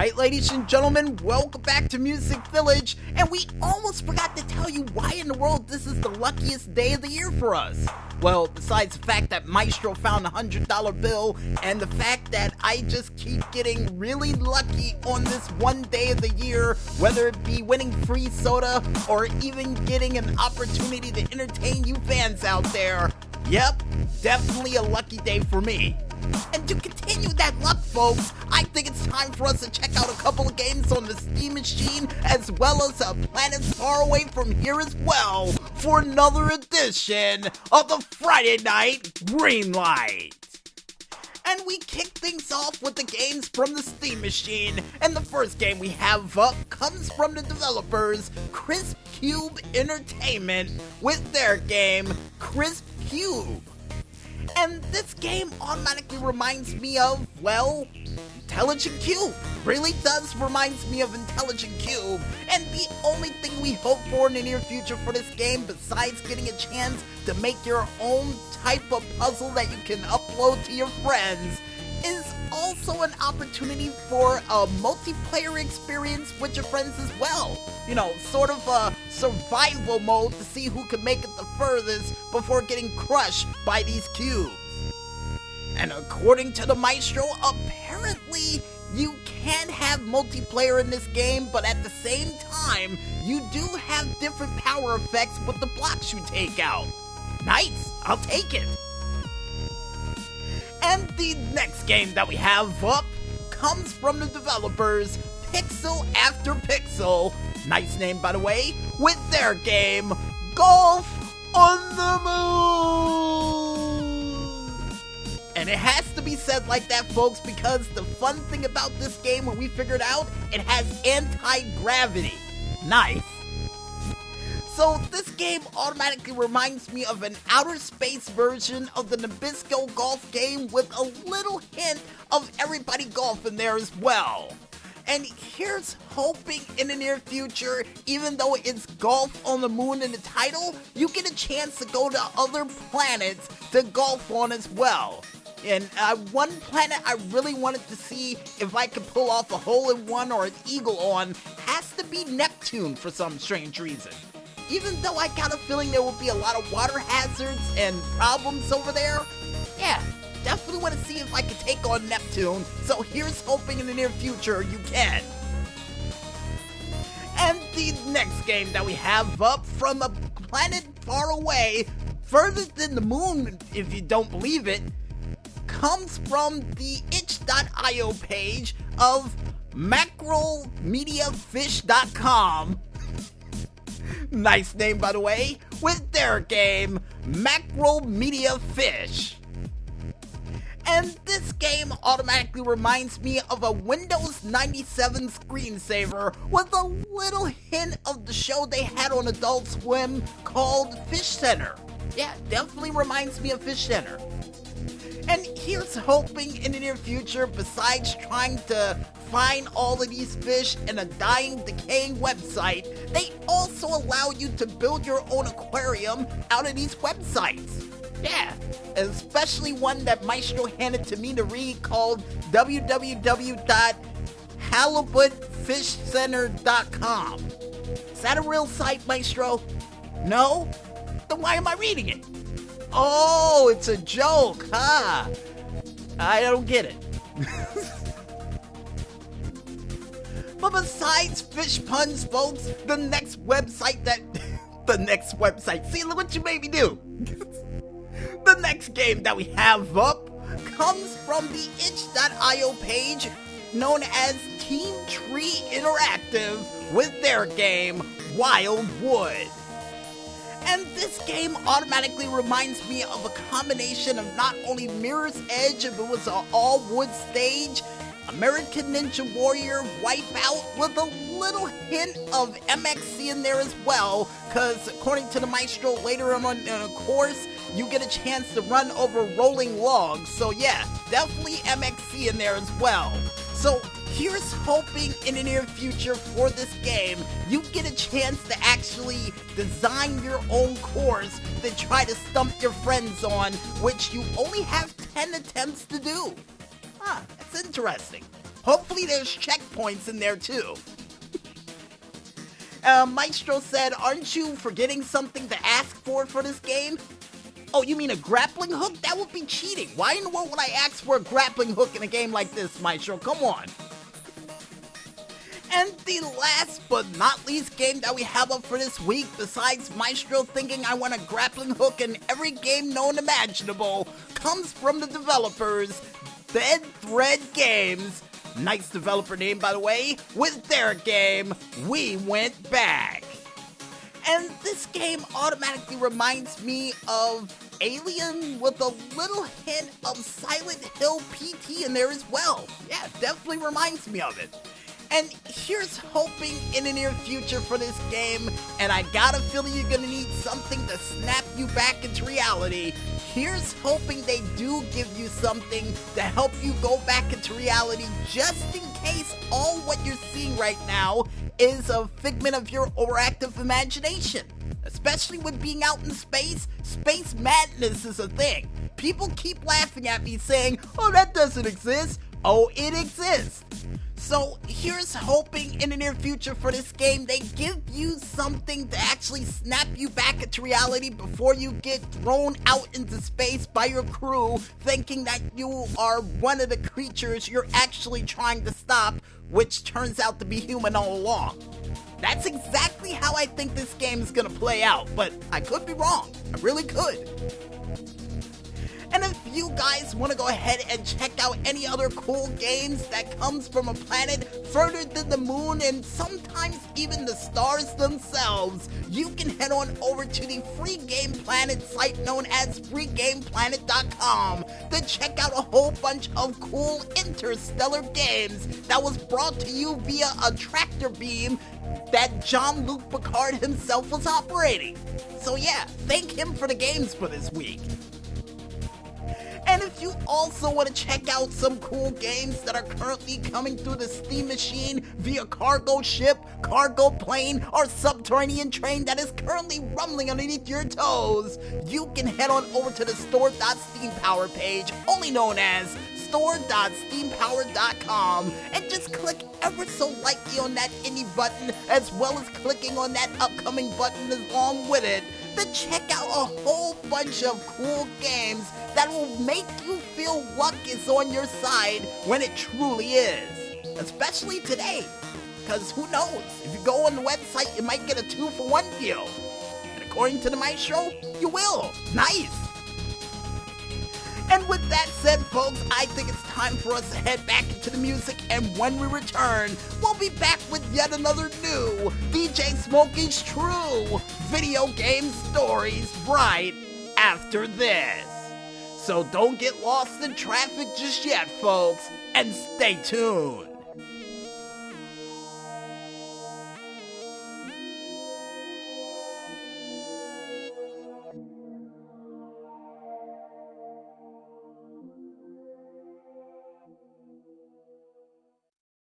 Alright, ladies and gentlemen, welcome back to MusicVillage, and we almost forgot to tell you why in the world this is the luckiest day of the year for us. Well, besides the fact that Maestro found a $100 bill, and the fact that I just keep getting really lucky on this one day of the year, whether it be winning free soda, or even getting an opportunity to entertain you fans out there. Yep, definitely a lucky day for me. And to continue that luck, folks, I think it's time for us to check out a couple of games on the Steam machine, as well as a planet far away from here as well, for another edition of the Friday Night Greenlight. And we kick things off with the games from the Steam machine, and the first game we have up comes from the developers Crisp Cube Entertainment with their game Crisp Cube. And this game automatically reminds me of, well, Intelligent Cube. Really does reminds me of Intelligent Cube. And the only thing we hope for in the near future for this game, besides getting a chance to make your own type of puzzle that you can upload to your friends, is also an opportunity for a multiplayer experience with your friends as well. You know, sort of a survival mode to see who can make it the furthest before getting crushed by these cubes. And according to the Maestro, apparently you can have multiplayer in this game, but at the same time, you do have different power effects with the blocks you take out. Nice, I'll take it. And the next game that we have up comes from the developers Pixel After Pixel, nice name by the way, with their game Golf on the Moon. And it has to be said like that, folks, because the fun thing about this game, when we figured out, it has anti-gravity. Nice. So this game automatically reminds me of an outer space version of the Nabisco golf game with a little hint of everybody golf in there as well. And here's hoping in the near future, even though it's Golf on the Moon in the title, you get a chance to go to other planets to golf on as well. And one planet I really wanted to see if I could pull off a hole-in-one or an eagle on has to be Neptune for some strange reason. Even though I got a feeling there will be a lot of water hazards and problems over there, yeah, definitely want to see if I can take on Neptune, so here's hoping in the near future you can. And the next game that we have up from a planet far away, further than the moon if you don't believe it, comes from the itch.io page of mackerelmediafish.com. Nice name, by the way, with their game, Mackerel Media Fish. And this game automatically reminds me of a Windows 97 screensaver with a little hint of the show they had on Adult Swim called Fish Center. Yeah, definitely reminds me of Fish Center. And here's hoping in the near future, besides trying to find all of these fish in a dying, decaying website, they also allow you to build your own aquarium out of these websites. Yeah, especially one that Maestro handed to me to read called www.halibutfishcenter.com. Is that a real site, Maestro? No? Then why am I reading it? Oh, it's a joke, huh? I don't get it. But besides fish puns, folks, the next website, see, look what you made me do. The next game that we have up comes from the itch.io page known as Team Tree Interactive with their game Wild Wood. And this game automatically reminds me of a combination of not only Mirror's Edge if it was an all-wood stage, American Ninja Warrior Wipeout with a little hint of MXC in there as well, because according to the Maestro, later on in the course, you get a chance to run over rolling logs. So yeah, definitely MXC in there as well. So here's hoping in the near future for this game, you get a chance to actually design your own course to try to stump your friends on, which you only have 10 attempts to do. Huh, that's interesting. Hopefully there's checkpoints in there too. Maestro said, aren't you forgetting something to ask for this game? Oh, you mean a grappling hook? That would be cheating. Why in the world would I ask for a grappling hook in a game like this, Maestro? Come on. And the last but not least game that we have up for this week, besides Maestro thinking I want a grappling hook in every game known imaginable, comes from the developers, Dead Thread Games. Nice developer name, by the way, with their game, We Went Back. And this game automatically reminds me of Alien with a little hint of Silent Hill PT in there as well. Yeah, definitely reminds me of it. And here's hoping in the near future for this game, and I got a feeling you're gonna need something to snap you back into reality. Here's hoping they do give you something to help you go back into reality, just in case all what you're seeing right now is a figment of your overactive imagination. Especially with being out in space, space madness is a thing. People keep laughing at me saying, oh, that doesn't exist. Oh, it exists. So here's hoping in the near future for this game they give you something to actually snap you back into reality before you get thrown out into space by your crew thinking that you are one of the creatures you're actually trying to stop, which turns out to be human all along. That's exactly how I think this game is gonna play out, but I could be wrong. I really could. And if you guys want to go ahead and check out any other cool games that comes from a planet further than the moon and sometimes even the stars themselves, you can head on over to the Free Game Planet site known as freegameplanet.com to check out a whole bunch of cool interstellar games that was brought to you via a tractor beam that Jean-Luc Picard himself was operating. So yeah, thank him for the games for this week. And if you also want to check out some cool games that are currently coming through the Steam machine via cargo ship, cargo plane, or subterranean train that is currently rumbling underneath your toes, you can head on over to the store.steampower page, only known as store.steampower.com, and just click ever so lightly on that Indy button, as well as clicking on that upcoming button along with it, to check out a whole bunch of cool games that will make you feel luck is on your side when it truly is. Especially today, because who knows, if you go on the website you might get a 2-for-1 deal. And according to the Maestro, you will. Nice! And with that said, folks, I think it's time for us to head back into the music, and when we return, we'll be back with yet another new DJ Smokey's True Video Game Stories right after this. So don't get lost in traffic just yet, folks, and stay tuned.